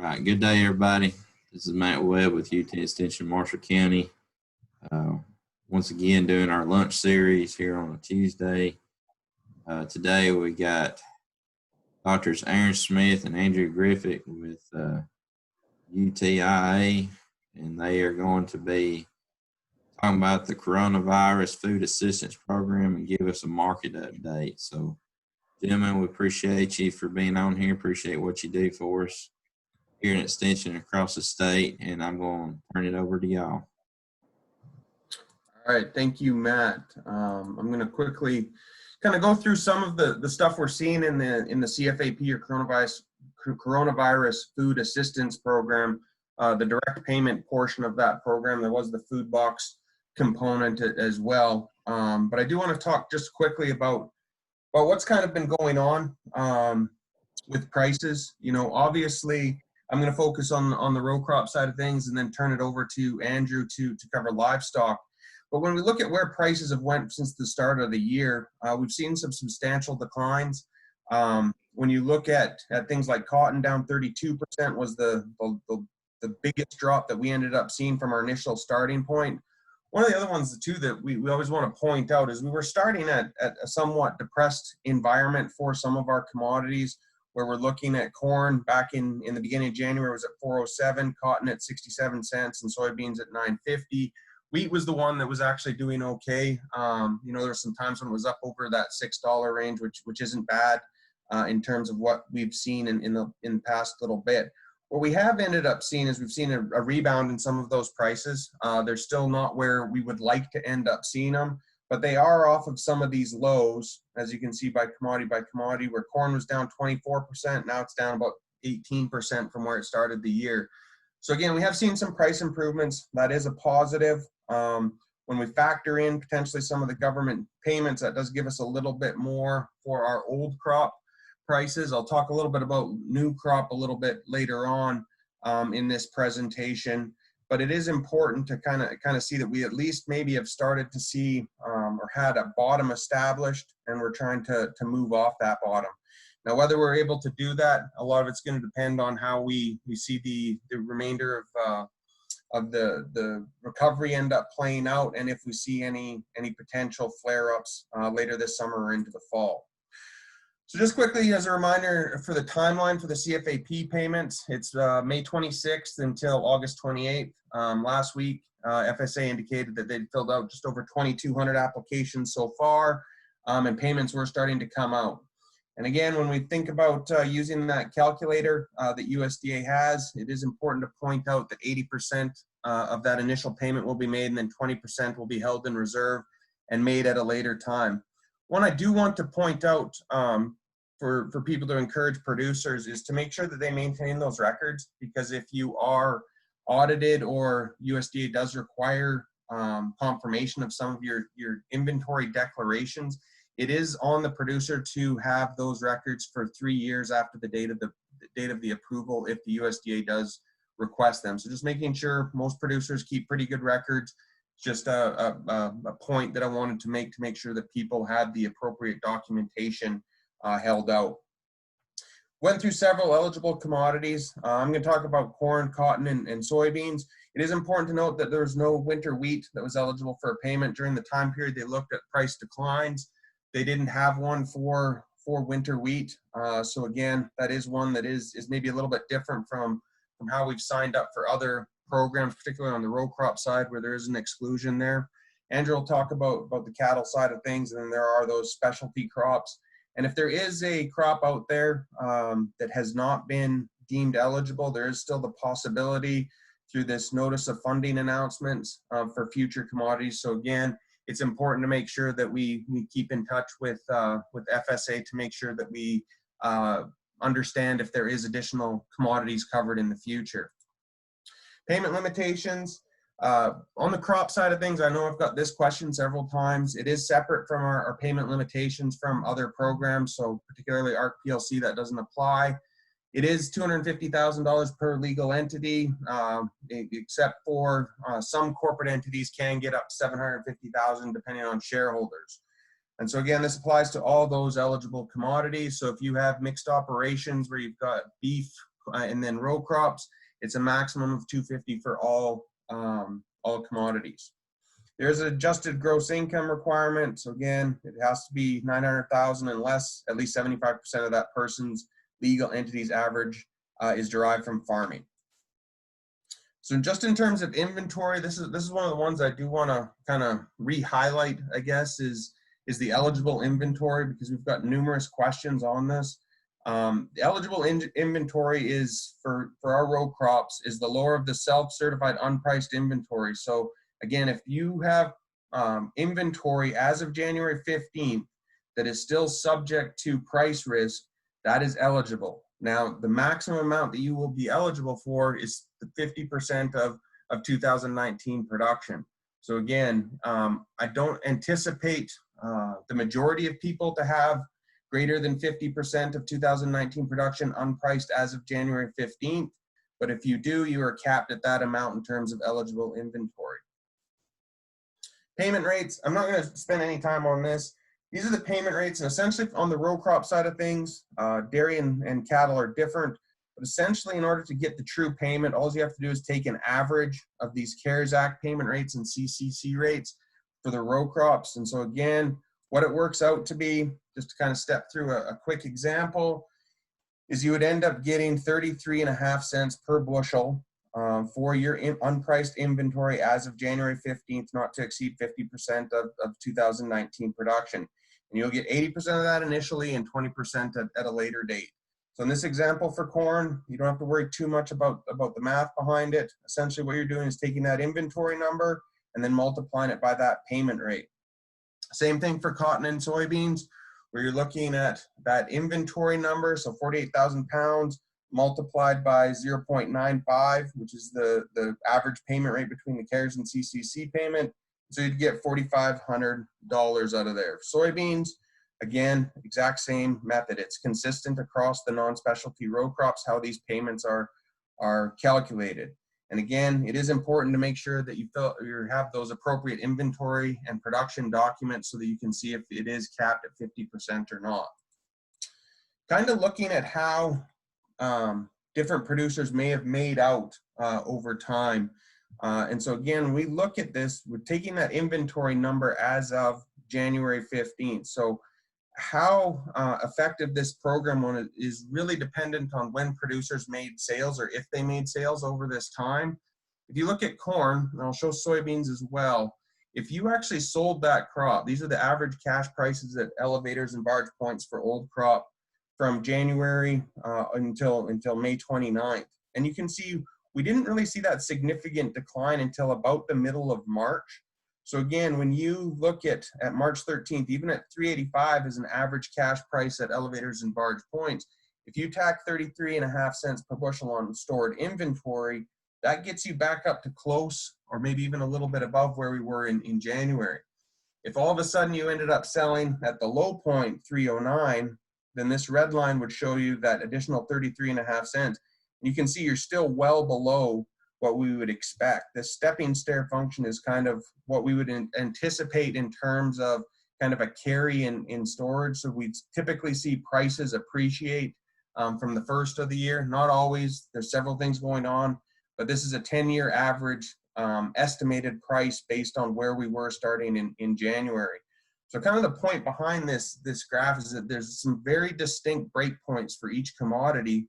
right, good day, everybody. This is Matt Webb with UT Extension, Marshall County. Once again, doing our lunch series here on a Tuesday. Today we got Doctors Aaron Smith and Andrew Griffith with UTIA, and they are going to be talking about the Coronavirus Food Assistance Program and give us a market update. So, gentlemen, we appreciate you for being on here. Appreciate what you do for us here in Extension across the state, and I'm going to turn it over to y'all. All right, thank you, Matt. I'm going to quickly kind of go through some of the stuff we're seeing in the CFAP or Coronavirus Food Assistance Program, the direct payment portion of that program. There was the food box component as well, but I do want to talk just quickly about what's kind of been going on with prices. You know, obviously, I'm going to focus on the row crop side of things and then turn it over to Andrew to cover livestock. But when we look at where prices have went since the start of the year, we've seen some substantial declines. When you look at things like cotton, down 32% was the biggest drop that we ended up seeing from our initial starting point. One of the other ones too that we always want to point out is we were starting at a somewhat depressed environment for some of our commodities, where we're looking at corn back in the beginning of January was at 407, cotton at 67 cents, and soybeans at 950. Wheat was the one that was actually doing okay. You know, there were some times when it was up over that $6 range, which isn't bad in terms of what we've seen in the past little bit. What we have ended up seeing is we've seen a rebound in some of those prices. They're still not where we would like to end up seeing them, but they are off of some of these lows, as you can see by commodity, where corn was down 24%. Now it's down about 18% from where it started the year. So again, we have seen some price improvements. That is a positive. When we factor in potentially some of the government payments, that does give us a little bit more for our old crop prices. I'll talk a little bit about new crop a little bit later on in this presentation, but it is important to kind of see that we at least maybe have started to see or had a bottom established, and we're trying to move off that bottom. Now, whether we're able to do that, a lot of it's going to depend on how we see the remainder of the recovery end up playing out, and if we see any potential flare-ups later this summer or into the fall. So just quickly as a reminder for the timeline for the CFAP payments, it's May 26th until August 28th. Last week, FSA indicated that they'd filled out just over 2,200 applications so far, and payments were starting to come out. And again, when we think about using that calculator that USDA has, it is important to point out that 80% of that initial payment will be made, and then 20% will be held in reserve and made at a later time. One I do want to point out for people to encourage producers is to make sure that they maintain those records, because if you are audited or USDA does require confirmation of some of your inventory declarations, it is on the producer to have those records for 3 years after the date of the approval if the USDA does request them. So just making sure most producers keep pretty good records. Just a point that I wanted to make sure that people had the appropriate documentation held out. Went through several eligible commodities. I'm going to talk about corn, cotton, and soybeans. It is important to note that there was no winter wheat that was eligible for a payment during the time period they looked at price declines. They didn't have one for winter wheat. So again, that is one that is maybe a little bit different from how we've signed up for other programs, particularly on the row crop side where there is an exclusion there. Andrew will talk about the cattle side of things, and then there are those specialty crops. And if there is a crop out there that has not been deemed eligible, there is still the possibility through this notice of funding announcements for future commodities. So again, it's important to make sure that we keep in touch with FSA to make sure that we understand if there is additional commodities covered in the future. Payment limitations. On the crop side of things, I know I've got this question several times. It is separate from our payment limitations from other programs, so particularly ARC PLC, that doesn't apply. It is $250,000 per legal entity, except for some corporate entities can get up to $750,000 depending on shareholders. And so again, this applies to all those eligible commodities. So if you have mixed operations where you've got beef, and then row crops, it's a maximum of 250 for all commodities. There's an adjusted gross income requirement. So again, it has to be 900,000 unless at least 75% of that person's legal entity's average is derived from farming. So just in terms of inventory, this is one of the ones I do want to kind of re-highlight, I guess, is the eligible inventory, because we've got numerous questions on this. The eligible inventory is for our row crops is the lower of the self-certified unpriced inventory. So again, if you have inventory as of January 15th that is still subject to price risk, that is eligible. Now, the maximum amount that you will be eligible for is the 50% of 2019 production. So again, I don't anticipate the majority of people to have greater than 50% of 2019 production unpriced as of January 15th. But if you do, you are capped at that amount in terms of eligible inventory. Payment rates, I'm not going to spend any time on this. These are the payment rates, and essentially on the row crop side of things, dairy and cattle are different. But essentially, in order to get the true payment, all you have to do is take an average of these CARES Act payment rates and CCC rates for the row crops. And so again, what it works out to be, just to kind of step through a quick example, is you would end up getting 33.5 cents per bushel for your unpriced inventory as of January 15th, not to exceed 50% of 2019 production. And you'll get 80% of that initially and 20% at a later date. So in this example for corn, you don't have to worry too much about the math behind it. Essentially what you're doing is taking that inventory number and then multiplying it by that payment rate. Same thing for cotton and soybeans, where you're looking at that inventory number, so 48,000 pounds multiplied by 0.95, which is the average payment rate between the CARES and CCC payment. So you'd get $4,500 out of there. Soybeans, again, exact same method. It's consistent across the non-specialty row crops, how these payments are calculated. And again, it is important to make sure that you have those appropriate inventory and production documents so that you can see if it is capped at 50% or not. Kind of looking at how different producers may have made out over time. And so again, we look at this, we're taking that inventory number as of January 15th. So how effective this program is really dependent on when producers made sales or if they made sales over this time. If you look at corn, and I'll show soybeans as well, if you actually sold that crop, these are the average cash prices at elevators and barge points for old crop from January until May 29th. And you can see we didn't really see that significant decline until about the middle of March. So again, when you look at March 13th, even at 385 is an average cash price at elevators and barge points. If you tack 33.5 cents per bushel on stored inventory, that gets you back up to close or maybe even a little bit above where we were in January. If all of a sudden you ended up selling at the low point, 309, then this red line would show you that additional 33.5 cents. You can see you're still well below what we would expect. This stepping stair function is kind of what we would anticipate in terms of kind of a carry in storage. So we typically see prices appreciate from the first of the year. Not always, there's several things going on, but this is a 10-year average estimated price based on where we were starting in January. So kind of the point behind this graph is that there's some very distinct breakpoints for each commodity,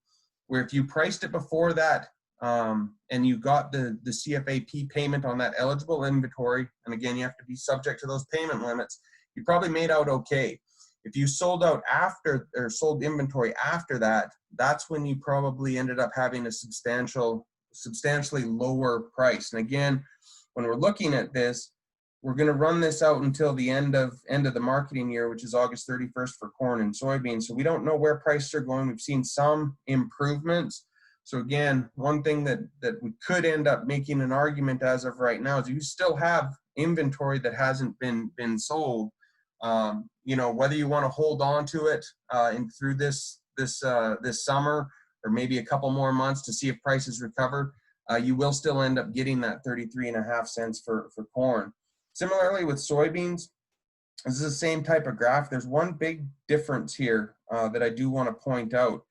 where if you priced it before that and you got the CFAP payment on that eligible inventory, and again, you have to be subject to those payment limits, you probably made out okay. If you sold out after, or sold inventory after that, that's when you probably ended up having a substantially lower price. And again, when we're looking at this, we're going to run this out until the end of the marketing year, which is August 31st for corn and soybeans. So we don't know where prices are going. We've seen some improvements. So again, one thing that we could end up making an argument as of right now is you still have inventory that hasn't been sold. You know, whether you want to hold on to it through this summer or maybe a couple more months to see if prices recover, you will still end up getting that 33.5 cents for corn. Similarly with soybeans, this is the same type of graph. There's one big difference here that I do want to point out.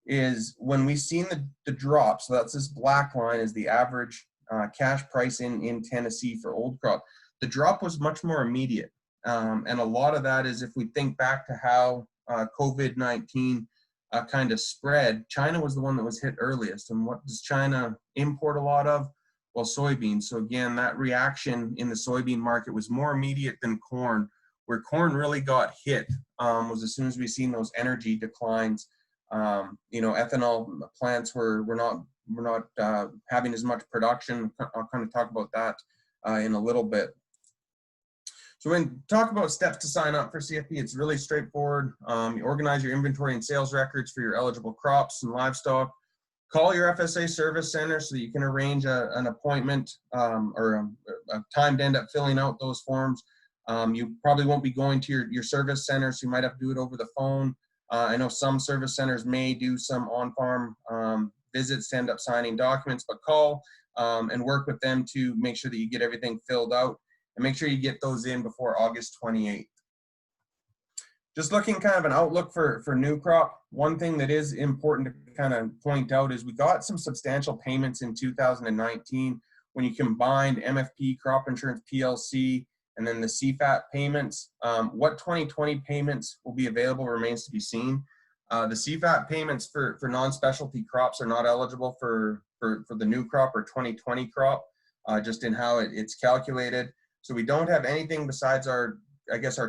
is when we've seen the drop, so that's this black line is the average cash price in Tennessee for old crop. The drop was much more immediate. And a lot of that is if we think back to how COVID-19 kind of spread, China was the one that was hit earliest. And what does China import a lot of? Well, soybeans. So again, that reaction in the soybean market was more immediate than corn. Where corn really got hit was as soon as we seen those energy declines. Ethanol plants were not having as much production. I'll kind of talk about that in a little bit. So when we talk about steps to sign up for CFP, it's really straightforward. You organize your inventory and sales records for your eligible crops and livestock. Call your FSA service center so that you can arrange an appointment or a time to end up filling out those forms. You probably won't be going to your service center, so you might have to do it over the phone. I know some service centers may do some on-farm visits to end up signing documents, but call and work with them to make sure that you get everything filled out and make sure you get those in before August 28th. Just looking kind of an outlook for new crop, one thing that is important to kind of point out is we got some substantial payments in 2019 when you combined MFP, crop insurance, PLC, and then the CFAP payments. What 2020 payments will be available remains to be seen. The CFAP payments for non-specialty crops are not eligible for the new crop or 2020 crop, just in how it's calculated. So we don't have anything besides our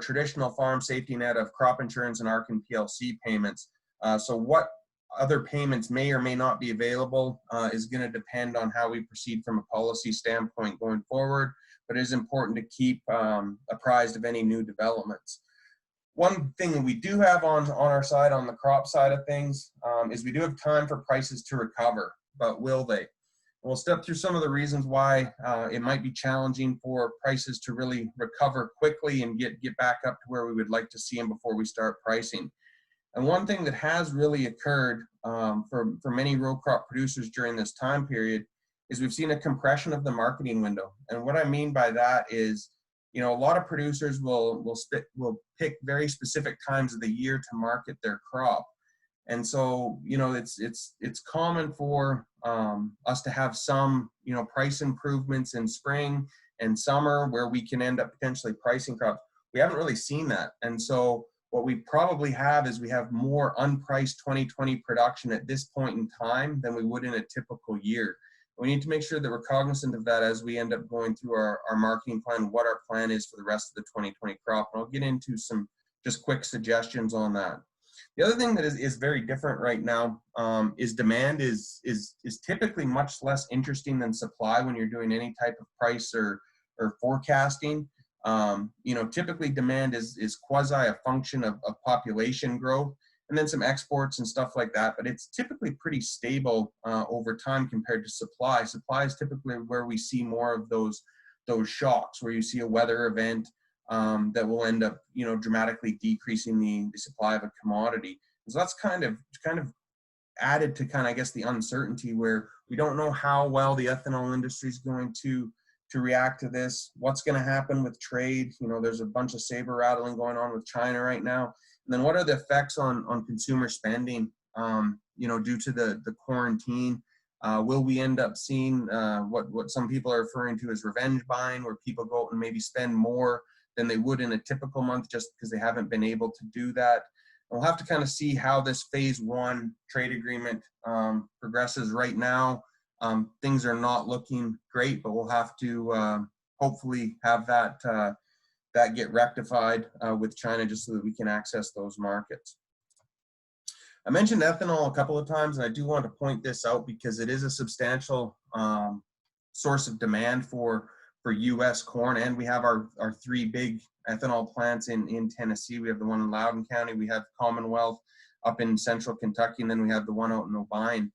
traditional farm safety net of crop insurance and ARC and PLC payments. So what other payments may or may not be available is going to depend on how we proceed from a policy standpoint going forward, but it is important to keep apprised of any new developments. One thing that we do have on our side, on the crop side of things, is we do have time for prices to recover, but will they? We'll step through some of the reasons why it might be challenging for prices to really recover quickly and get back up to where we would like to see them before we start pricing. And one thing that has really occurred for many row crop producers during this time period is we've seen a compression of the marketing window. And what I mean by that is, a lot of producers will pick very specific times of the year to market their crop. And so, it's common for us to have some, price improvements in spring and summer where we can end up potentially pricing crops. We haven't really seen that. And so what we probably have is we have more unpriced 2020 production at this point in time than we would in a typical year. We need to make sure that we're cognizant of that as we end up going through our marketing plan, what our plan is for the rest of the 2020 crop. And I'll get into some just quick suggestions on that. The other thing that is very different right now is demand is typically much less interesting than supply when you're doing any type of price or forecasting. Typically demand is quasi a function of population growth and then some exports and stuff like that, but it's typically pretty stable over time compared to supply. Supply is typically where we see more of those shocks, where you see a weather event that will end up, dramatically decreasing the supply of a commodity. So that's kind of added to the uncertainty where we don't know how well the ethanol industry is going to react to this. What's going to happen with trade? There's a bunch of saber rattling going on with China right now. And then what are the effects on consumer spending, due to the quarantine? Will we end up seeing what some people are referring to as revenge buying, where people go out and maybe spend more than they would in a typical month just because they haven't been able to do that? And we'll have to kind of see how this phase 1 trade agreement progresses. Right now, things are not looking great, but we'll have to hopefully have that get rectified with China just so that we can access those markets. I mentioned ethanol a couple of times, and I do want to point this out because it is a substantial source of demand for U.S. corn, and we have our 3 big ethanol plants in Tennessee. We have the one in Loudoun County, we have Commonwealth up in central Kentucky, and then we have the one out in Obion.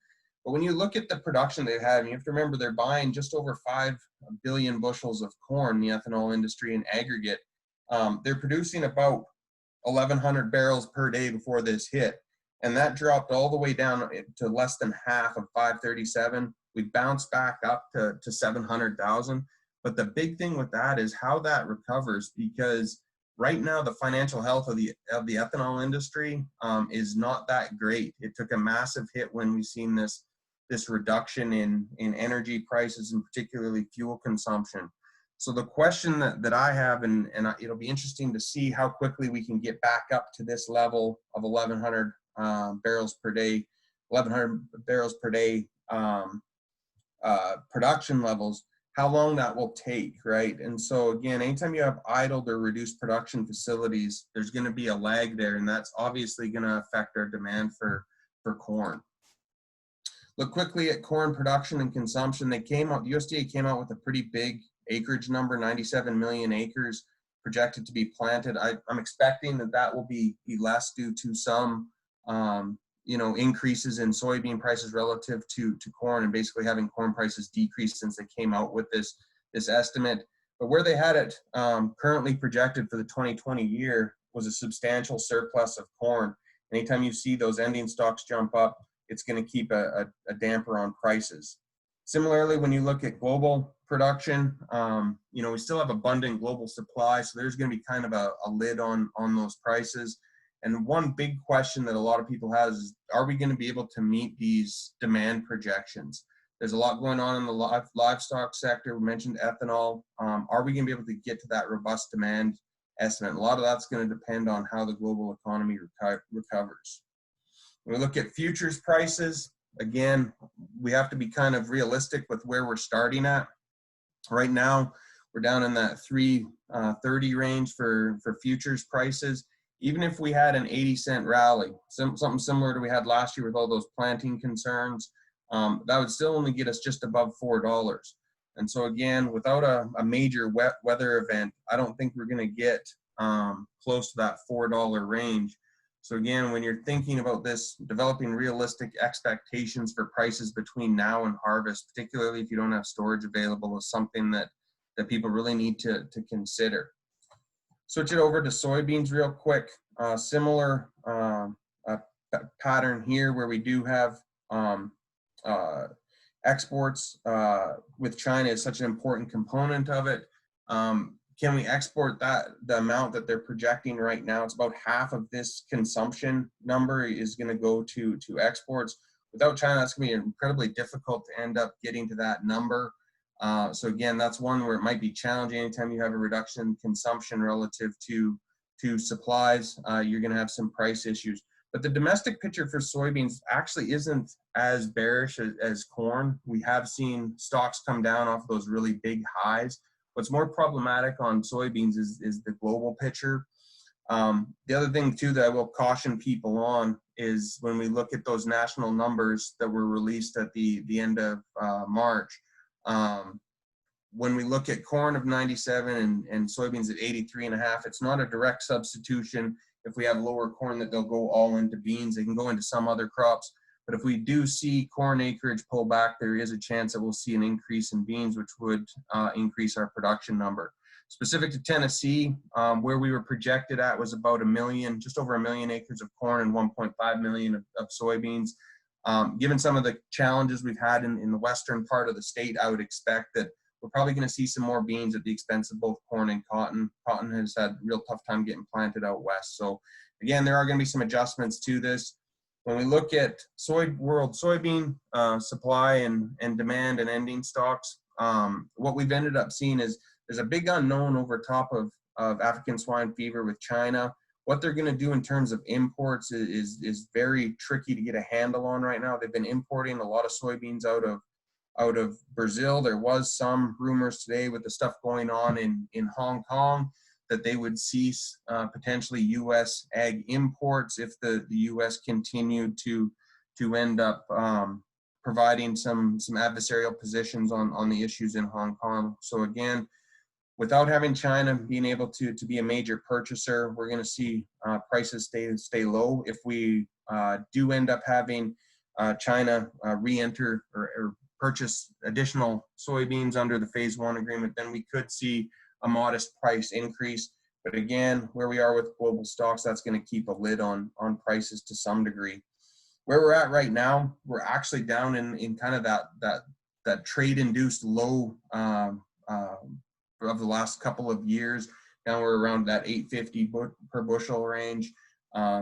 But when you look at the production they've had, and you have to remember they're buying just over 5 billion bushels of corn, the ethanol industry in aggregate. They're producing about 1,100 barrels per day before this hit. And that dropped all the way down to less than half of 537. We bounced back up to 700,000. But the big thing with that is how that recovers, because right now the financial health of the ethanol industry is not that great. It took a massive hit when we've seen this reduction in energy prices and particularly fuel consumption. So the question that I have, and it'll be interesting to see how quickly we can get back up to this level of 1,100 barrels per day, 1,100 barrels per day production levels, how long that will take, right? And so again, anytime you have idled or reduced production facilities, there's going to be a lag there, and that's obviously going to affect our demand for corn. Look quickly at corn production and consumption. The USDA came out with a pretty big acreage number, 97 million acres projected to be planted. I'm expecting that will be less due to some increases in soybean prices relative to corn, and basically having corn prices decrease since they came out with this estimate. But where they had it currently projected for the 2020 year was a substantial surplus of corn. Anytime you see those ending stocks jump up, it's going to keep a damper on prices. Similarly, when you look at global production, we still have abundant global supply, so there's going to be kind of a lid on those prices. And one big question that a lot of people have is, are we going to be able to meet these demand projections? There's a lot going on in the livestock sector. We mentioned ethanol. Are we going to be able to get to that robust demand estimate? A lot of that's going to depend on how the global economy recovers. When we look at futures prices, again, we have to be kind of realistic with where we're starting at. Right now, we're down in that 330 range for futures prices. Even if we had an 80-cent rally, something similar to we had last year with all those planting concerns, that would still only get us just above $4. And so again, without a major weather event, I don't think we're going to get close to that $4 range. So again, when you're thinking about this, developing realistic expectations for prices between now and harvest, particularly if you don't have storage available, is something that people really need to consider. Switch it over to soybeans real quick. Similar pattern here where we do have exports with China is such an important component of it. Can we export the amount that they're projecting right now? It's about half of this consumption number is going to go to exports. Without China, that's going to be incredibly difficult to end up getting to that number. So again, that's one where it might be challenging. Anytime you have a reduction in consumption relative to supplies, you're going to have some price issues. But the domestic picture for soybeans actually isn't as bearish as corn. We have seen stocks come down off those really big highs. What's more problematic on soybeans is the global picture. The other thing too that I will caution people on is when we look at those national numbers that were released at the end of March. When we look at corn of 97 and soybeans at 83.5, it's not a direct substitution. If we have lower corn, that they'll go all into beans. They can go into some other crops. But if we do see corn acreage pull back, there is a chance that we'll see an increase in beans, which would increase our production number. Specific to Tennessee, where we were projected at was about just over 1 million acres of corn and 1.5 million of soybeans. Given some of the challenges we've had in the western part of the state, I would expect that we're probably going to see some more beans at the expense of both corn and cotton. Cotton has had a real tough time getting planted out west. So again, there are going to be some adjustments to this. When we look at world soybean supply and demand and ending stocks, what we've ended up seeing is there's a big unknown over top of African swine fever with China. What they're going to do in terms of imports is very tricky to get a handle on right now. They've been importing a lot of soybeans out of Brazil. There was some rumors today with the stuff going on in Hong Kong that they would cease potentially U.S. ag imports if the U.S. continued to end up providing some adversarial positions on the issues in Hong Kong. So again, without having China being able to be a major purchaser, we're going to see prices stay low. If we do end up having China re-enter or purchase additional soybeans under the Phase 1 agreement, then we could see a modest price increase. But again, where we are with global stocks, that's going to keep a lid on prices to some degree. Where we're at right now, we're actually down in kind of that trade-induced low of the last couple of years. Now we're around that 850 per bushel range.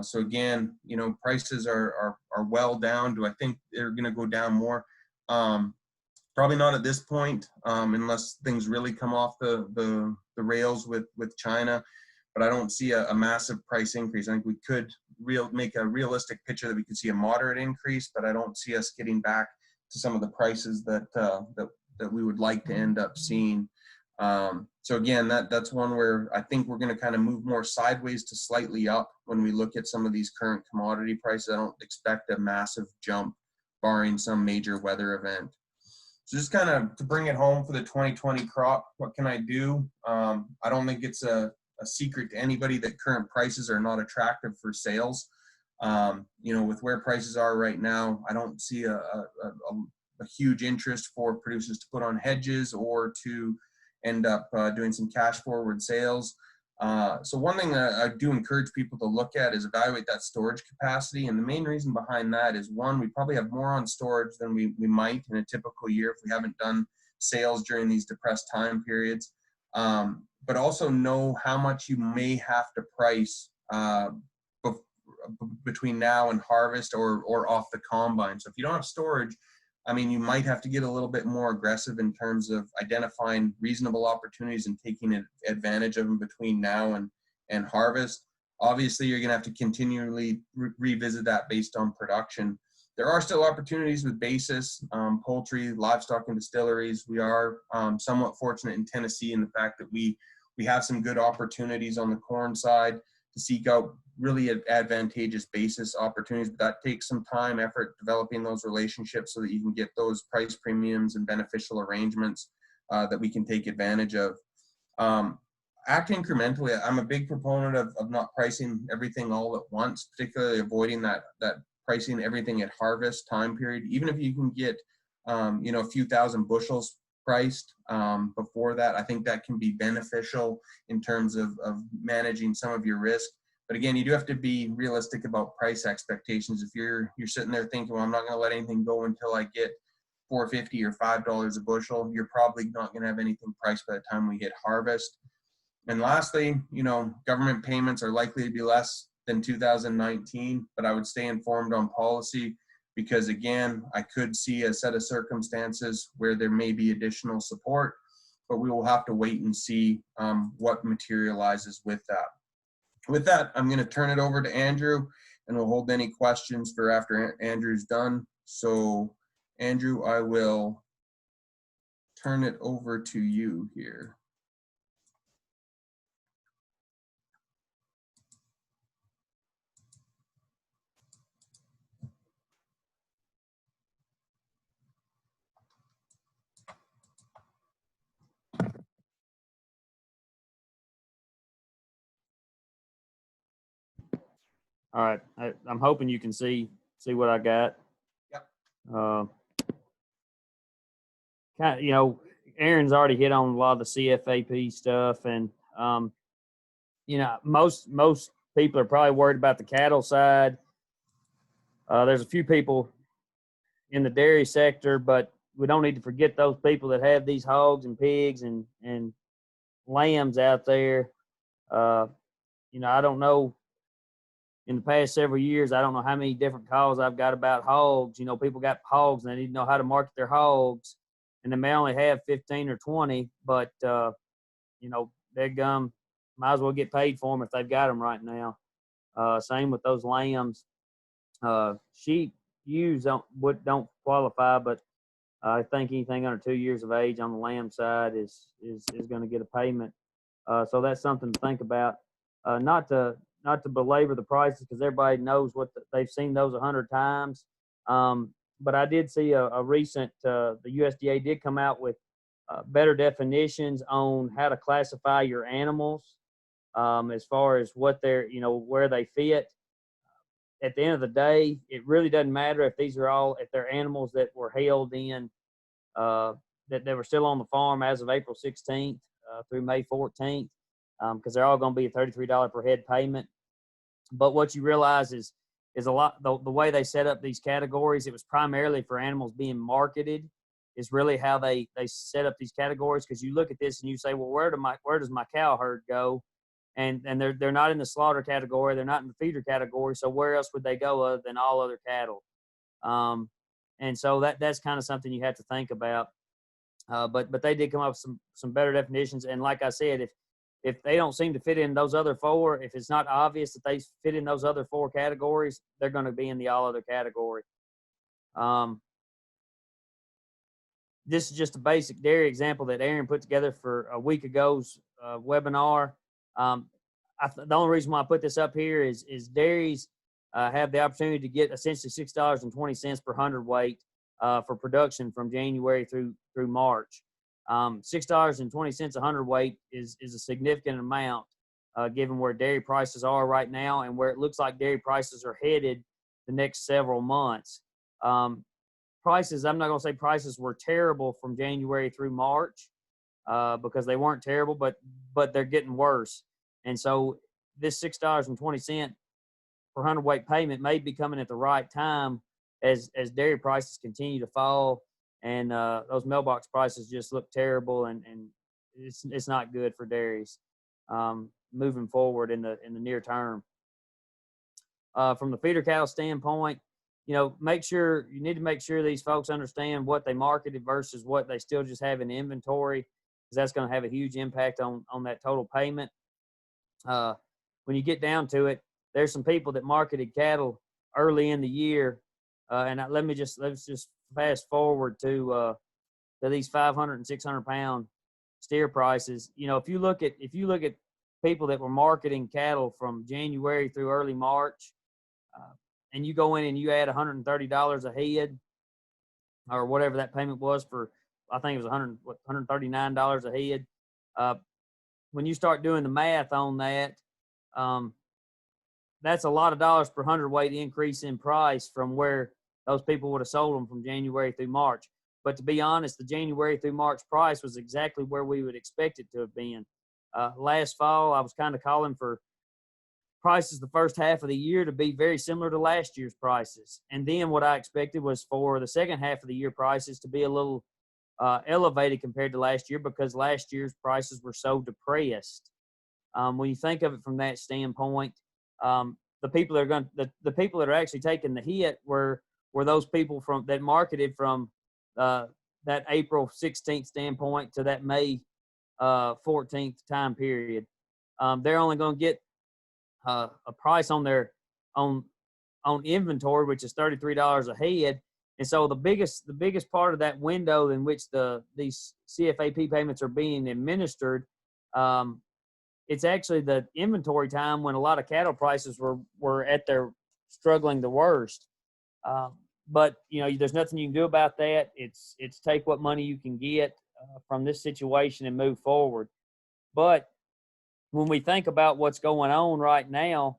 So again, you know, prices are well down. Do I think they're going to go down more? Probably not at this point, unless things really come off the rails with China. But I don't see a massive price increase. I think we could make a realistic picture that we could see a moderate increase, but I don't see us getting back to some of the prices that we would like to end up seeing. So again, that's one where I think we're going to kind of move more sideways to slightly up when we look at some of these current commodity prices. I don't expect a massive jump, barring some major weather event. So just kind of to bring it home for the 2020 crop, what can I do? I don't think it's a secret to anybody that current prices are not attractive for sales. You know, with where prices are right now, I don't see a huge interest for producers to put on hedges or to end up doing some cash forward sales. So one thing that I do encourage people to look at is evaluate that storage capacity. And the main reason behind that is, one, we probably have more on storage than we might in a typical year if we haven't done sales during these depressed time periods. But also know how much you may have to price between now and harvest or off the combine. So if you don't have storage, I mean, you might have to get a little bit more aggressive in terms of identifying reasonable opportunities and taking advantage of them between now and harvest. Obviously, you're going to have to continually revisit that based on production. There are still opportunities with basis, poultry, livestock, and distilleries. We are somewhat fortunate in Tennessee in the fact that we have some good opportunities on the corn side to seek out really advantageous basis opportunities, but that takes some time, effort, developing those relationships so that you can get those price premiums and beneficial arrangements that we can take advantage of. Act incrementally. I'm a big proponent of not pricing everything all at once, particularly avoiding that pricing everything at harvest time period. Even if you can get you know, a few thousand bushels priced before that, I think that can be beneficial in terms of managing some of your risk. But again, you do have to be realistic about price expectations. If you're sitting there thinking, well, I'm not going to let anything go until I get $4.50 or $5 a bushel, you're probably not going to have anything priced by the time we hit harvest. And lastly, you know, government payments are likely to be less than 2019, but I would stay informed on policy, because again, I could see a set of circumstances where there may be additional support, but we will have to wait and see what materializes with that. With that, I'm going to turn it over to Andrew, and we'll hold any questions for after Andrew's done. So, Andrew, I will turn it over to you here. All right, I'm hoping you can see what I got. Yep. Kind of, you know, Aaron's already hit on a lot of the CFAP stuff, and you know, most people are probably worried about the cattle side. There's a few people in the dairy sector, but we don't need to forget those people that have these hogs and pigs and lambs out there. You know, I don't know. In the past several years, I don't know how many different calls I've got about hogs. You know, people got hogs and they need to know how to market their hogs, and they may only have 15 or 20, but you know, dadgum, might as well get paid for them if they've got them right now. Same with those lambs. Sheep, ewes don't qualify, but I think anything under 2 years of age on the lamb side is going to get a payment. So that's something to think about. Not to belabor the prices, because everybody knows what they've seen those 100 times. But I did see a recent, the USDA did come out with better definitions on how to classify your animals as far as what they're, you know, where they fit. At the end of the day, it really doesn't matter if they're animals that were held in, that they were still on the farm as of April 16th through May 14th. Because they're all going to be a $33 per head payment. But what you realize is a lot, the way they set up these categories, it was primarily for animals being marketed, is really how they set up these categories. Because you look at this and you say, well, where does my cow herd go? and they're not in the slaughter category, they're not in the feeder category. So where else would they go other than all other cattle? And so that's kind of something you have to think about. But they did come up with some better definitions. And like I said, if they don't seem to fit in those other four, if it's not obvious that they fit in those other four categories, they're going to be in the all other category. This is just a basic dairy example that Aaron put together for a week ago's webinar. The only reason why I put this up here is dairies have the opportunity to get essentially $6.20 per hundredweight for production from January through March. $6.20 a hundredweight is a significant amount given where dairy prices are right now and where it looks like dairy prices are headed the next several months. Prices, I'm not going to say prices were terrible from January through March because they weren't terrible, but they're getting worse. And so this $6.20 per hundredweight payment may be coming at the right time as dairy prices continue to fall, and those mailbox prices just look terrible, and it's not good for dairies moving forward in the near term. From the feeder cattle standpoint, you need to make sure these folks understand what they marketed versus what they still just have in inventory, because that's going to have a huge impact on that total payment. When you get down to it, there's some people that marketed cattle early in the year, and let's just fast forward to these 500 and 600 pound steer prices. If you look at people that were marketing cattle from January through early March, and you go in and you add $130 a head, or whatever that payment was for, I think it was $139 a head. When you start doing the math on that, that's a lot of dollars per hundredweight increase in price from where those people would have sold them from January through March. But to be honest, the January through March price was exactly where we would expect it to have been. Last fall, I was kind of calling for prices the first half of the year to be very similar to last year's prices. And then what I expected was for the second half of the year prices to be a little elevated compared to last year, because last year's prices were so depressed. When you think of it from that standpoint, the people that are actually taking the hit were those people that marketed from that April 16th standpoint to that May 14th time period. They're only going to get a price on their on inventory, which is $33 a head. And so the biggest part of that window in which these CFAP payments are being administered, it's actually the inventory time when a lot of cattle prices were at their struggling the worst. But there's nothing you can do about that. It's take what money you can get from this situation and move forward. But when we think about what's going on right now,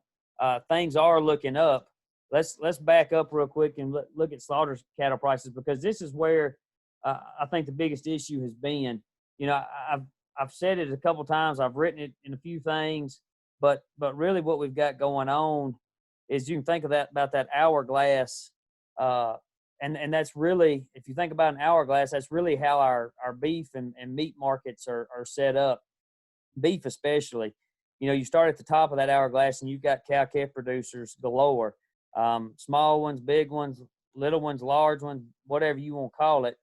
things are looking up. Let's back up real quick and look at slaughter cattle prices, because this is where I think the biggest issue has been. I've said it a couple times. I've written it in a few things, but really what we've got going on is you can think of about that hourglass, and that's really, if you think about an hourglass, that's really how our beef and meat markets are set up. Beef especially, you start at the top of that hourglass and you've got cow-calf producers galore, small ones, big ones, little ones, large ones, whatever you want to call it.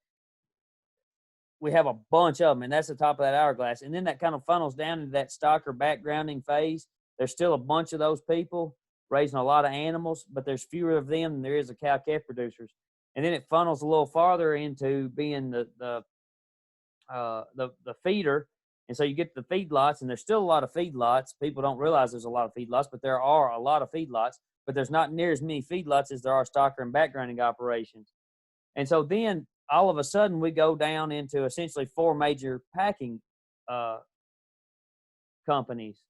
We have a bunch of them, and that's the top of that hourglass. And then that kind of funnels down into that stocker backgrounding phase. There's still a bunch of those people raising a lot of animals, but there's fewer of them than there is of cow-calf producers. And then it funnels a little farther into being the feeder. And so you get the feedlots, and there's still a lot of feedlots. People don't realize there's a lot of feedlots, but there are a lot of feedlots. But there's not near as many feedlots as there are stocker and backgrounding operations. And so then all of a sudden we go down into essentially four major packing companies.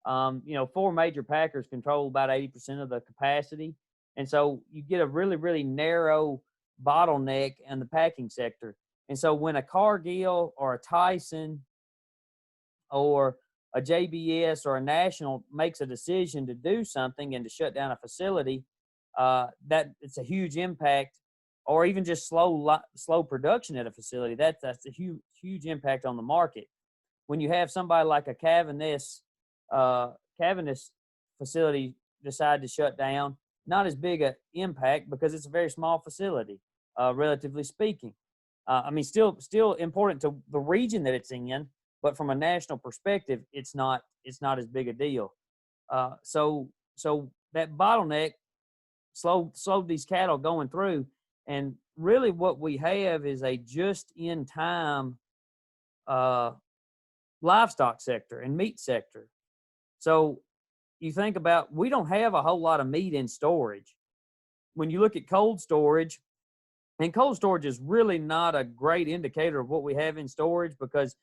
Four major packers control about 80% of the capacity. And so you get a really, really narrow bottleneck in the packing sector. And so when a Cargill or a Tyson or a JBS or a National makes a decision to do something and to shut down a facility, that it's a huge impact, or even just slow production at a facility. That's a huge impact on the market. When you have somebody like a Cavaness Cavaness facility decided to shut down, not as big an impact because it's a very small facility, relatively speaking. I mean, still important to the region that it's in, but from a national perspective, it's not as big a deal. So that bottleneck slowed these cattle going through, and really what we have is a just-in-time livestock sector and meat sector. So you think about, we don't have a whole lot of meat in storage. When you look at cold storage, and cold storage is really not a great indicator of what we have in storage, because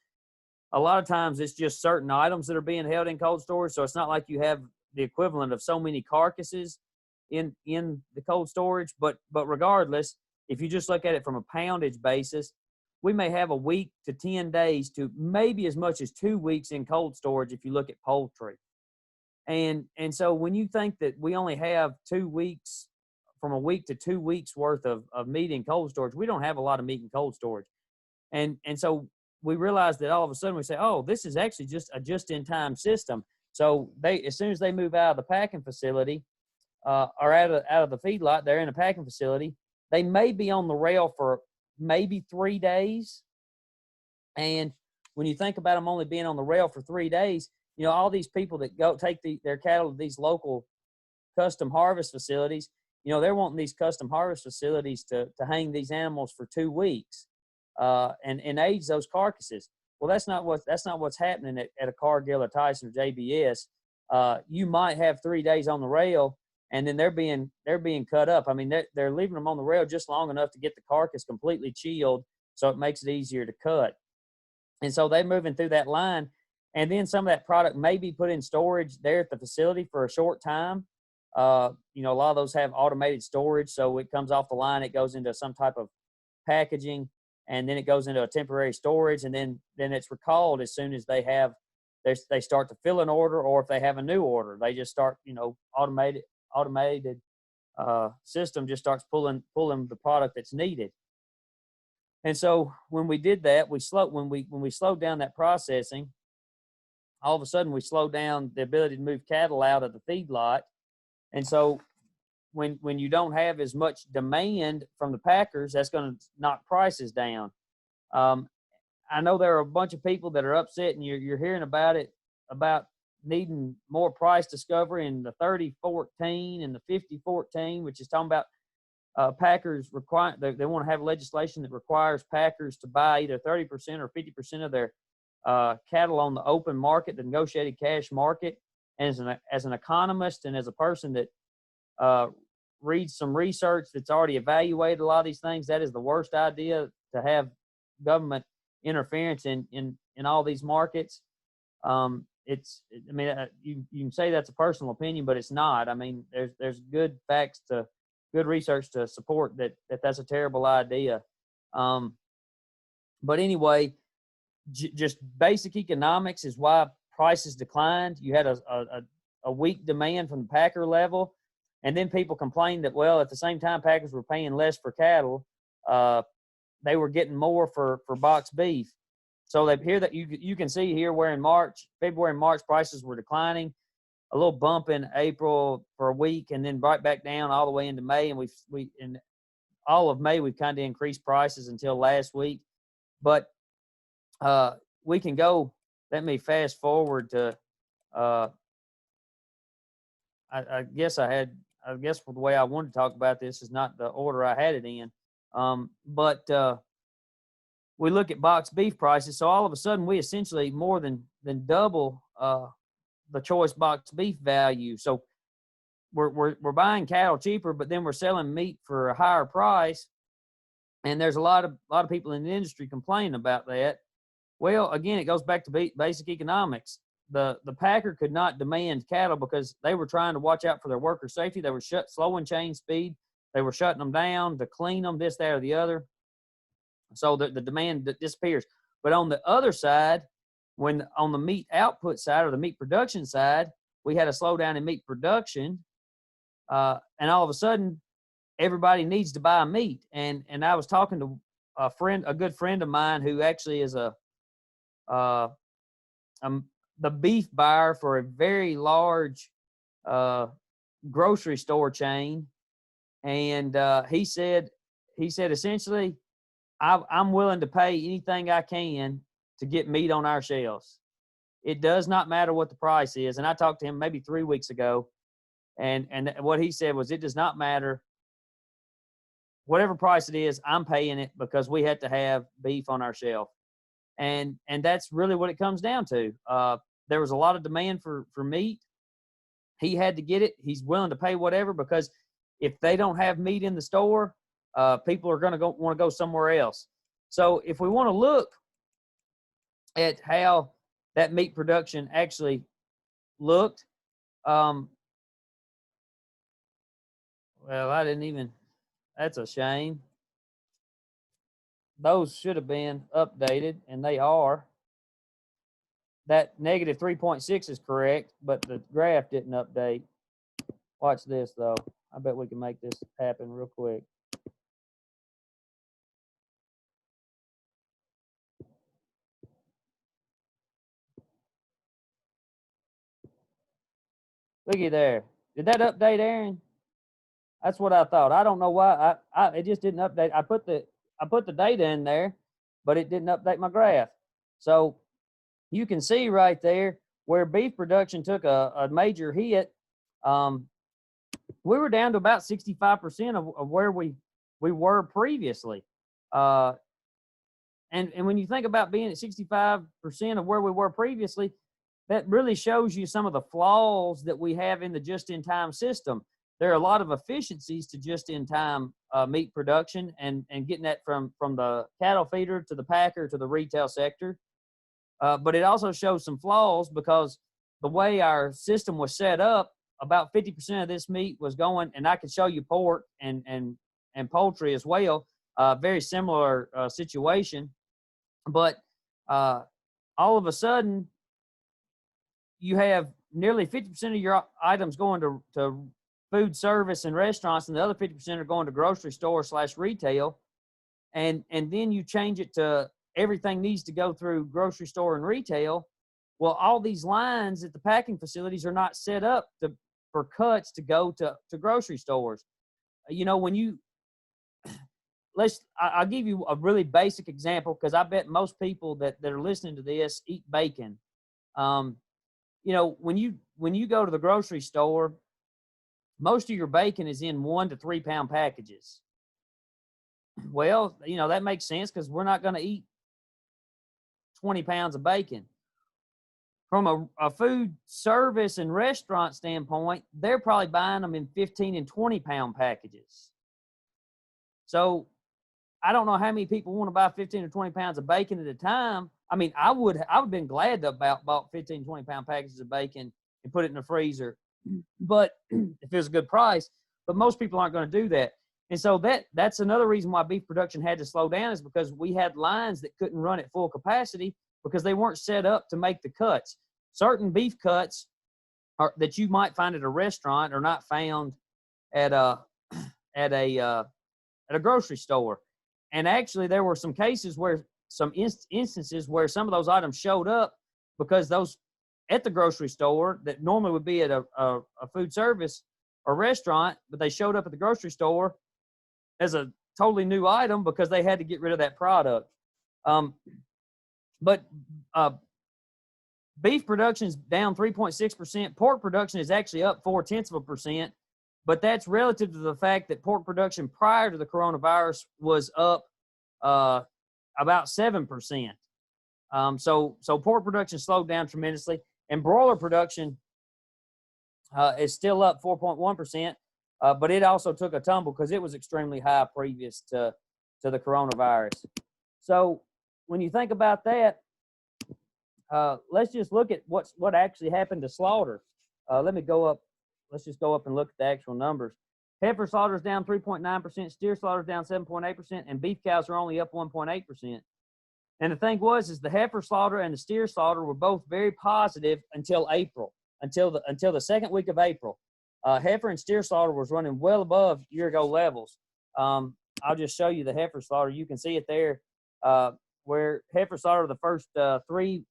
a lot of times it's just certain items that are being held in cold storage. So it's not like you have the equivalent of so many carcasses in the cold storage. But regardless, if you just look at it from a poundage basis, we may have a week to 10 days to maybe as much as 2 weeks in cold storage if you look at poultry. And so when you think that we only have 2 weeks, from a week to 2 weeks worth of meat in cold storage, we don't have a lot of meat in cold storage. And so we realized that all of a sudden we say, oh, this is actually just a just-in-time system. So as soon as they move out of the packing facility, or out of the feedlot, they're in a packing facility. They may be on the rail for maybe 3 days. And when you think about them only being on the rail for 3 days, you know, all these people that go take their cattle to these local custom harvest facilities, you know, they're wanting these custom harvest facilities to hang these animals for 2 weeks and age those carcasses. Well, that's not what's happening at a Cargill or Tyson or JBS. You might have 3 days on the rail, and then they're being cut up. I mean, they're leaving them on the rail just long enough to get the carcass completely chilled, so it makes it easier to cut. And so they're moving through that line, and then some of that product may be put in storage there at the facility for a short time. You know, a lot of those have automated storage, so it comes off the line, it goes into some type of packaging, and then it goes into a temporary storage, and then it's recalled as soon as they start to fill an order, or if they have a new order, they just start, you know, automated system just starts pulling the product that's needed. And so when we did that, when we slowed down that processing, all of a sudden we slowed down the ability to move cattle out of the feedlot. And so when you don't have as much demand from the packers, that's going to knock prices down. I know there are a bunch of people that are upset, and you're hearing about it, about needing more price discovery in the 30-14 and the 50-14, which is talking about packers require, they want to have legislation that requires packers to buy either 30% or 50% of their cattle on the open market, the negotiated cash market. And as an economist and as a person that reads some research that's already evaluated a lot of these things, that is the worst idea, to have government interference in all these markets. I mean, you can say that's a personal opinion, but it's not. I mean, there's good facts good research to support that's a terrible idea. But anyway, just basic economics is why prices declined. You had a weak demand from the packer level, and then people complained that, well, at the same time packers were paying less for cattle, they were getting more for boxed beef. So they hear that you can see here where in February and March prices were declining, a little bump in April for a week, and then right back down all the way into May. And we in all of May we've kind of increased prices until last week. But we can go. Let me fast forward to. I guess the way I wanted to talk about this is not the order I had it in. But we look at boxed beef prices. So all of a sudden, we essentially more than double the choice boxed beef value. So we're buying cattle cheaper, but then we're selling meat for a higher price. And there's a lot of people in the industry complaining about that. Well, again, it goes back to basic economics. The packer could not demand cattle because they were trying to watch out for their worker safety. They were slowing chain speed. They were shutting them down to clean them, this, that, or the other. So the demand disappears. But on the other side, when on the meat output side or the meat production side, we had a slowdown in meat production, and all of a sudden, everybody needs to buy meat. And I was talking to a good friend of mine who actually is a the beef buyer for a very large grocery store chain, and he said essentially, I'm willing to pay anything I can to get meat on our shelves. It does not matter what the price is. And I talked to him maybe 3 weeks ago, and what he said was, it does not matter. Whatever price it is, I'm paying it because we had to have beef on our shelf. And that's really what it comes down to. There was a lot of demand for meat. He had to get it. He's willing to pay whatever, because if they don't have meat in the store, people are going to want to go somewhere else. So if we want to look at how that meat production actually looked, well, I didn't even, that's a shame. Those should have been updated, and they are. That negative 3.6 is correct, but the graph didn't update. Watch this, though. I bet we can make this happen real quick. Looky there. Did that update, Aaron? That's what I thought. I don't know why. It just didn't update. I put the data in there, but it didn't update my graph. So you can see right there where beef production took a major hit. We were down to about 65% of where we were previously. And when you think about being at 65% of where we were previously, that really shows you some of the flaws that we have in the just-in-time system. There are a lot of efficiencies to just-in-time meat production and getting that from the cattle feeder to the packer to the retail sector. But it also shows some flaws, because the way our system was set up, about 50% of this meat was going, and I can show you pork and poultry as well, very similar situation. But all of a sudden, you have nearly 50% of your items going to food service and restaurants, and the other 50% are going to grocery store / retail. And then you change it to everything needs to go through grocery store and retail. Well, all these lines at the packing facilities are not set up for cuts to go to grocery stores. You know, when you, I'll give you a really basic example, because I bet most people that are listening to this eat bacon. You know, when you go to the grocery store, most of your bacon is in 1 to 3 pound packages. Well, you know, that makes sense, because we're not going to eat 20 pounds of bacon. From a food service and restaurant standpoint, they're probably buying them in 15 and 20 pound packages. So I don't know how many people want to buy 15 or 20 pounds of bacon at a time. I mean, I would have been glad to have bought 15, 20 pound packages of bacon and put it in the freezer, but if it was a good price. But most people aren't going to do that. And so that's another reason why beef production had to slow down, is because we had lines that couldn't run at full capacity because they weren't set up to make the cuts. Certain beef cuts that you might find at a restaurant are not found at a grocery store. And actually, there were some cases where some instances where some of those items showed up because those at the grocery store that normally would be at a food service or restaurant, but they showed up at the grocery store as a totally new item because they had to get rid of that product. But beef production is down 3.6%. Pork production is actually up 0.4%, but that's relative to the fact that pork production prior to the coronavirus was up about 7%. So pork production slowed down tremendously, and broiler production is still up 4.1%, but it also took a tumble because it was extremely high previous to the coronavirus. So when you think about that, let's just look at what actually happened to slaughter. Let me go up. Let's just go up and look at the actual numbers. Heifer slaughter is down 3.9%, steer slaughter is down 7.8%, and beef cows are only up 1.8%. And the thing is the heifer slaughter and the steer slaughter were both very positive until April, until the second week of April. Heifer and steer slaughter was running well above year-ago levels. I'll just show you the heifer slaughter. You can see it there, where heifer slaughter the first three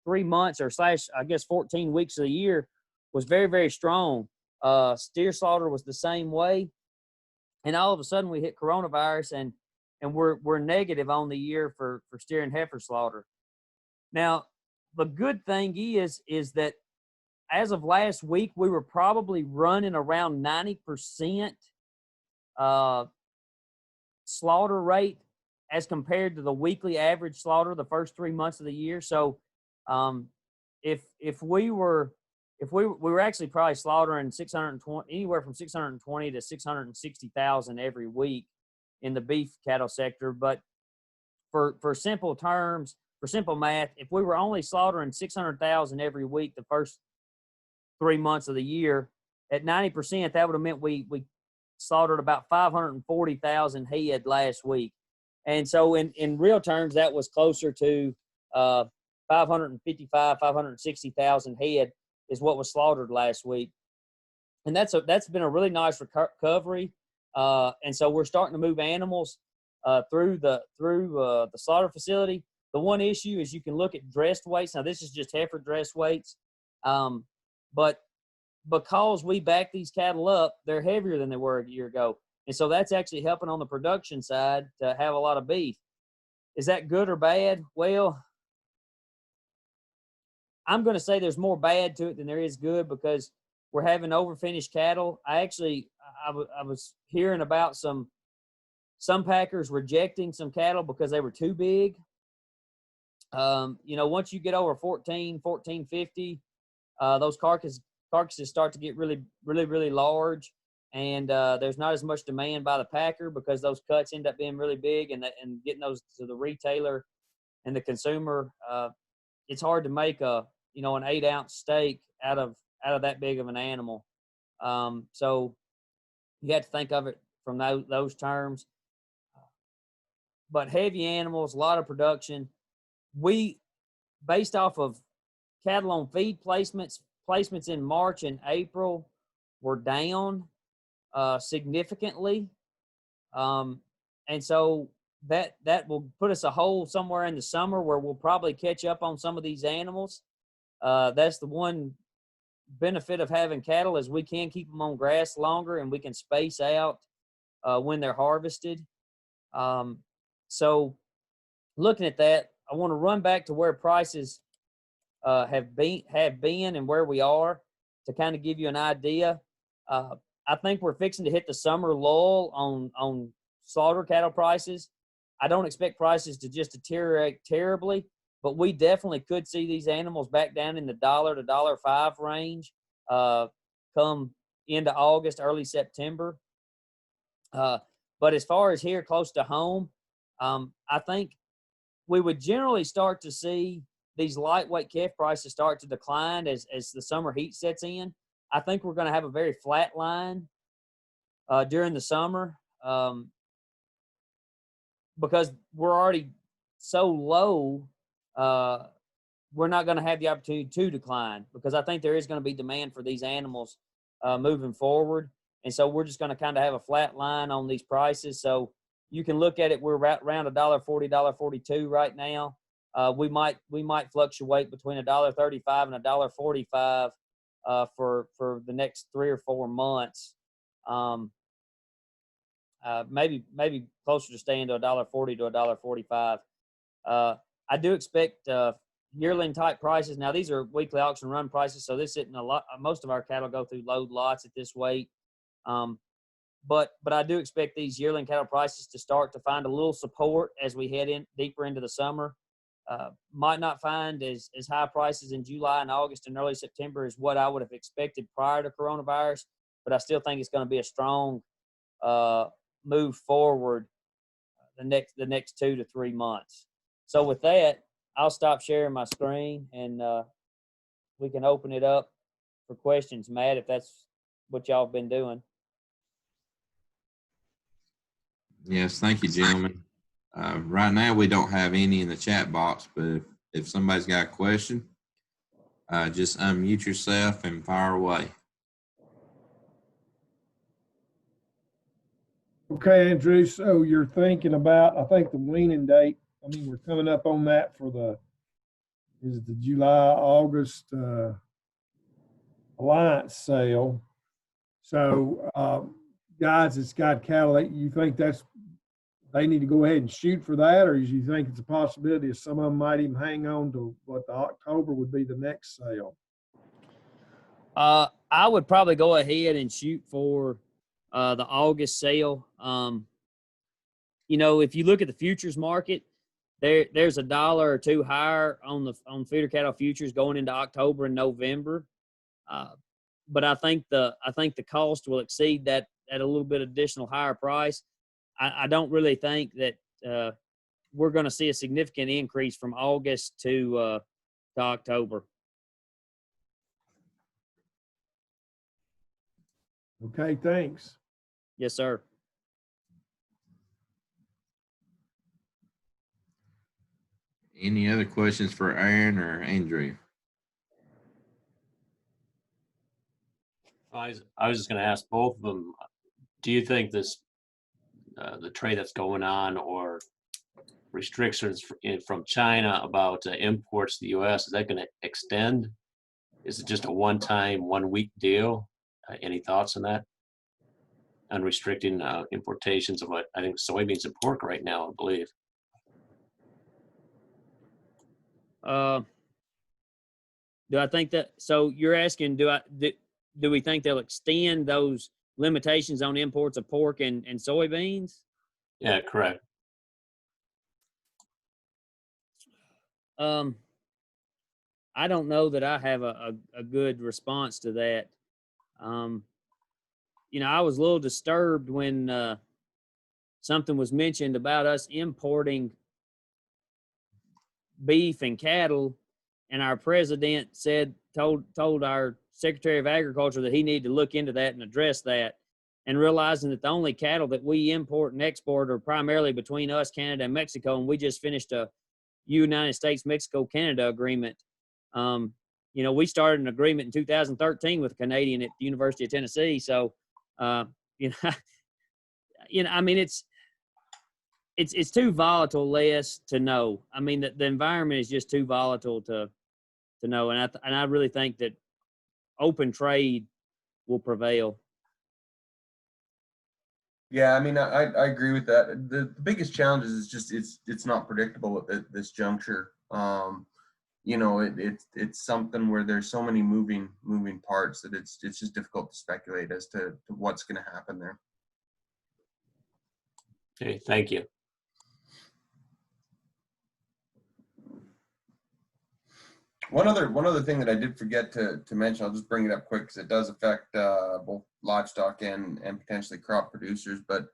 3 months or slash, I guess, 14 weeks of the year was very, very strong. Steer slaughter was the same way. And all of a sudden we hit coronavirus and we're negative on the year for steer and heifer slaughter. Now, the good thing is that as of last week, we were probably running around 90% slaughter rate as compared to the weekly average slaughter the first 3 months of the year. So if we were actually probably slaughtering 620, anywhere from 620 to 660,000 every week in the beef cattle sector. But for simple terms, for simple math, if we were only slaughtering 600,000 every week the first 3 months of the year, at 90%, that would have meant we slaughtered about 540,000 head last week. And so in real terms, that was closer to 555, 560,000 head is what was slaughtered last week. And that's been a really nice recovery. And so we're starting to move animals through the slaughter facility. The one issue is you can look at dressed weights. Now, this is just heifer dressed weights. But because we back these cattle up, they're heavier than they were a year ago. And so that's actually helping on the production side to have a lot of beef. Is that good or bad? Well, I'm going to say there's more bad to it than there is good because we're having overfinished cattle. I was hearing about some packers rejecting some cattle because they were too big. Once you get over 1450, those carcasses start to get really, really, really large, and there's not as much demand by the packer because those cuts end up being really big, and getting those to the retailer and the consumer, it's hard to make an 8-ounce steak out of that big of an animal. So you have to think of it from those terms. But heavy animals, a lot of production. We, based off of cattle on feed placements in March and April were down significantly. And so that will put us a hole somewhere in the summer where we'll probably catch up on some of these animals. That's the one benefit of having cattle is we can keep them on grass longer and we can space out when they're harvested. So looking at that, I want to run back to where prices have been and where we are to kind of give you an idea. I think we're fixing to hit the summer lull on slaughter cattle prices. I don't expect prices to just deteriorate terribly, but we definitely could see these animals back down in the $1 to $1.05 range come into August, early September. But as far as here close to home, I think we would generally start to see these lightweight calf prices start to decline as the summer heat sets in. I think we're going to have a very flat line during the summer because we're already so low. We're not going to have the opportunity to decline because I think there is going to be demand for these animals moving forward. And so we're just going to kind of have a flat line on these prices. So you can look at it. We're around $1.40, $1.42 right now. We might fluctuate between $1.35 and $1.45 for the next 3 or 4 months. Maybe closer to staying to $1.40 to $1.45. I do expect yearling type prices. Now these are weekly auction run prices, so this isn't a lot. Most of our cattle go through load lots at this weight. But I do expect these yearling cattle prices to start to find a little support as we head in deeper into the summer. Might not find as high prices in July and August and early September as what I would have expected prior to coronavirus, but I still think it's going to be a strong move forward the next 2 to 3 months. So with that, I'll stop sharing my screen and we can open it up for questions, Matt, if that's what y'all have been doing. Yes, thank you, gentlemen. Right now, we don't have any in the chat box, but if somebody's got a question, just unmute yourself and fire away. Okay, Andrew, so you're thinking about, I think, the weaning date. I mean, we're coming up on that for the is the July, August Alliance sale. So, guys, it's got cattle. You think they need to go ahead and shoot for that, or do you think it's a possibility of some of them might even hang on to what the October would be the next sale? I would probably go ahead and shoot for the August sale. If you look at the futures market, there's $1 or $2 higher on feeder cattle futures going into October and November. But I think the cost will exceed that at a little bit additional higher price. I don't really think that we're going to see a significant increase from August to October. Okay, thanks. Yes, sir. Any other questions for Aaron or Andrew? I was just going to ask both of them. Do you think this, the trade that's going on or restrictions from China about imports to the U.S., is that going to extend? Is it just a one-time, 1 week deal? Any thoughts on that? On restricting importations of what I think soybeans and pork right now, I believe. Do I think that? So you're asking, do we think they'll extend those limitations on imports of pork and soybeans? Yeah, correct. I don't know that I have a good response to that. I was a little disturbed when something was mentioned about us importing beef and cattle, and our president told our Secretary of Agriculture that he needed to look into that and address that, and realizing that the only cattle that we import and export are primarily between us, Canada, and Mexico, and we just finished a United States, Mexico, Canada agreement. We started an agreement in 2013 with a Canadian at the University of Tennessee. So, I mean, it's too volatile, Les, to know. I mean, the environment is just too volatile to know. And I really think that open trade will prevail. Yeah, I mean, I agree with that. The biggest challenge is just it's not predictable at this juncture. It's something where there's so many moving parts that it's just difficult to speculate as to what's going to happen there. Okay, thank you. One other thing that I did forget to mention, I'll just bring it up quick because it does affect both livestock and potentially crop producers. But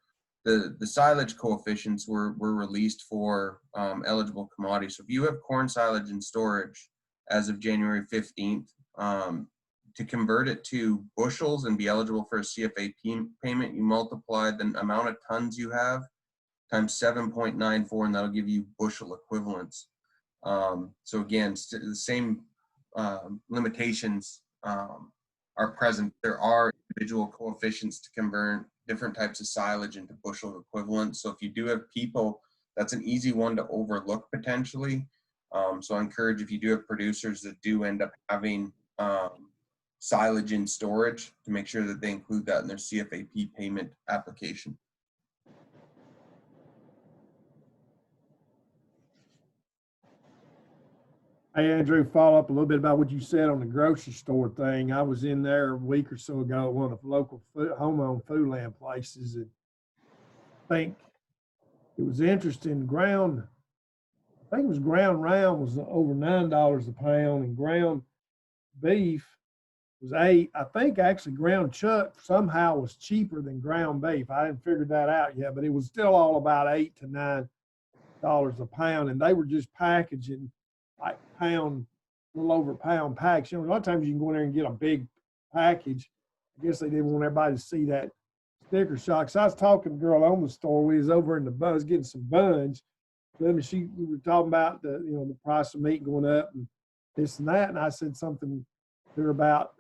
the silage coefficients were released for eligible commodities. So if you have corn silage in storage as of January 15th, to convert it to bushels and be eligible for a CFAP payment, you multiply the amount of tons you have times 7.94, and that'll give you bushel equivalents. So again, the same limitations are present. There are individual coefficients to convert different types of silage into bushel equivalents. So if you do have people, that's an easy one to overlook potentially. So I encourage, if you do have producers that do end up having silage in storage, to make sure that they include that in their CFAP payment application. Hey, Andrew, follow up a little bit about what you said on the grocery store thing. I was in there a week or so ago at one of the local home-owned food land places, and I think it was interesting. Ground round was over $9 a pound, and ground beef was $8. I think actually ground chuck somehow was cheaper than ground beef. I hadn't figured that out yet, but it was still all about $8 to $9 a pound, and they were just packaging like a little over pound packs. A lot of times you can go in there and get a big package. I guess they didn't want everybody to see that sticker shock. So I was talking to a girl on the store. We was over in the buzz getting some buns. We were talking about the price of meat going up and this and that. And I said something to her about,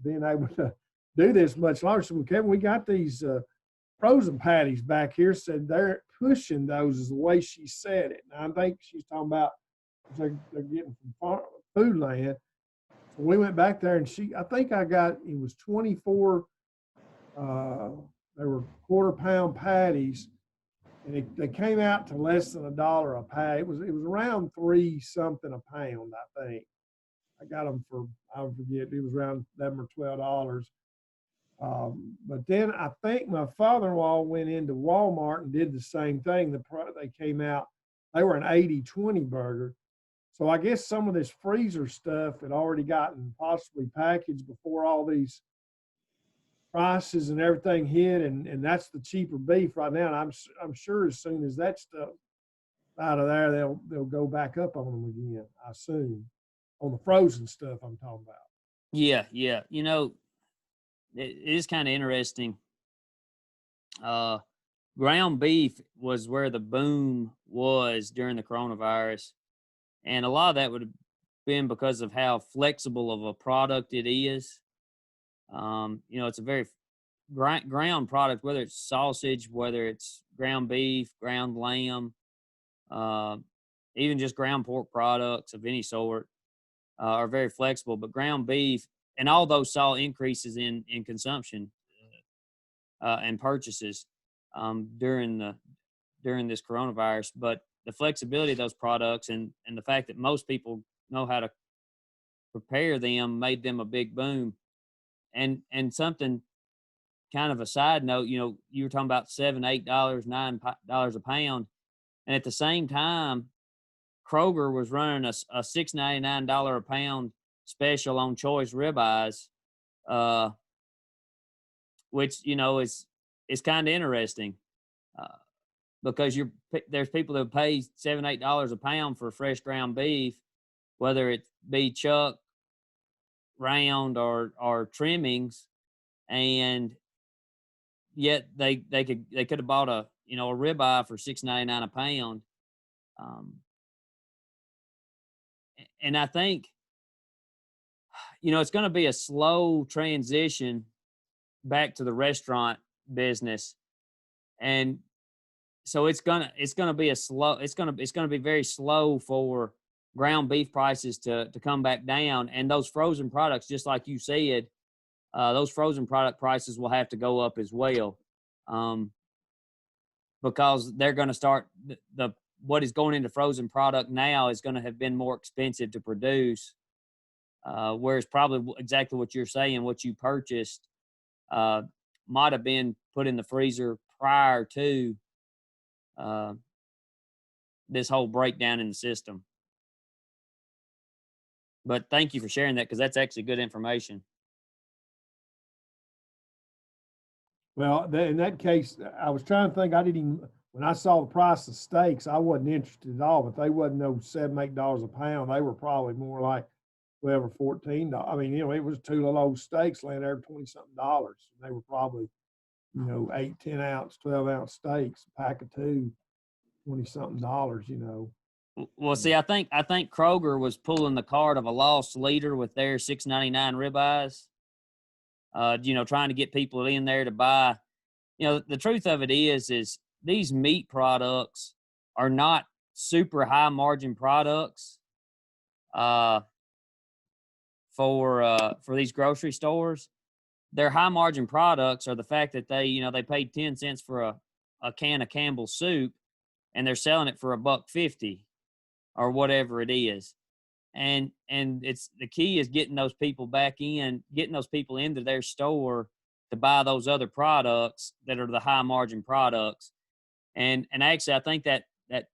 being able to do this much longer. So Kevin, we got these frozen patties back here. Said they're pushing those is the way she said it. And I think she's talking about they're getting from food land. So we went back there and I think it was 24, they were quarter-pound patties, and they came out to less than $1 a patty. It was around 3 something a pound, I think. I got them for, I forget, it was around $11 or $12. But then I think my father-in-law went into Walmart and did the same thing. They came out, they were an 80-20 burger. So I guess some of this freezer stuff had already gotten possibly packaged before all these prices and everything hit, and that's the cheaper beef right now. And I'm sure as soon as that stuff out of there, they'll go back up on them again. I assume on the frozen stuff I'm talking about. Yeah, yeah. You know, it is kind of interesting. Ground beef was where the boom was during the coronavirus, and a lot of that would have been because of how flexible of a product it is. You know, it's a very ground product, whether it's sausage, whether it's ground beef, ground lamb, even just ground pork products of any sort, are very flexible. But ground beef, and all those saw increases in consumption and purchases during this coronavirus. But the flexibility of those products and the fact that most people know how to prepare them made them a big boom. And something kind of a side note, you know, you were talking about $7, $8, $9 a pound, and at the same time, Kroger was running a $6.99 a pound special on choice ribeyes, which, you know, is kind of interesting because there's people that pay $7, $8 a pound for fresh ground beef, whether it be chuck, round, or trimmings, and yet they could have bought a ribeye for $6.99 a pound. And I think, you know, it's going to be a slow transition back to the restaurant business, and so it's gonna be it's gonna be very slow for ground beef prices to come back down, and those frozen products, just like you said, those frozen product prices will have to go up as well, because they're going to start what is going into frozen product now is going to have been more expensive to produce, whereas probably exactly what you're saying, what you purchased might have been put in the freezer prior to this whole breakdown in the system. But thank you for sharing that, because that's actually good information. Well, in that case, I was trying to think. When I saw the price of steaks, I wasn't interested at all. But they wasn't no $7, $8 a pound. They were probably more like $12 or $14. I mean, you know, it was 2 little old steaks laying there $20-something. And they were probably, you know, 8, 10 ounce, 12 ounce steaks, a pack of 2, $20-something. You know. Well, see, I think Kroger was pulling the card of a lost leader with their $6.99 ribeyes. You know, trying to get people in there to buy. You know, the truth of it is these meat products are not super high margin products for these grocery stores. Their high margin products are the fact that they paid 10 cents for a can of Campbell's soup, and they're selling it for $1.50 or whatever it is. And it's the key is getting those people into their store to buy those other products that are the high margin products. And actually, I think that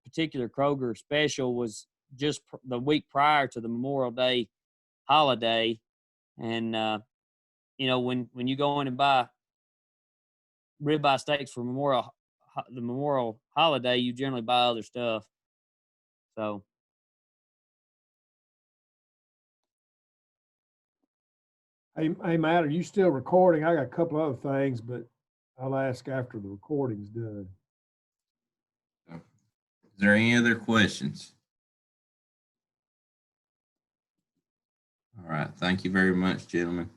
particular Kroger special was just the week prior to the Memorial Day holiday. And you know, when you go in and buy ribeye steaks for the Memorial holiday, you generally buy other stuff. So. Hey, Matt, are you still recording? I got a couple other things, but I'll ask after the recording's done. Is there any other questions? All right. Thank you very much, gentlemen.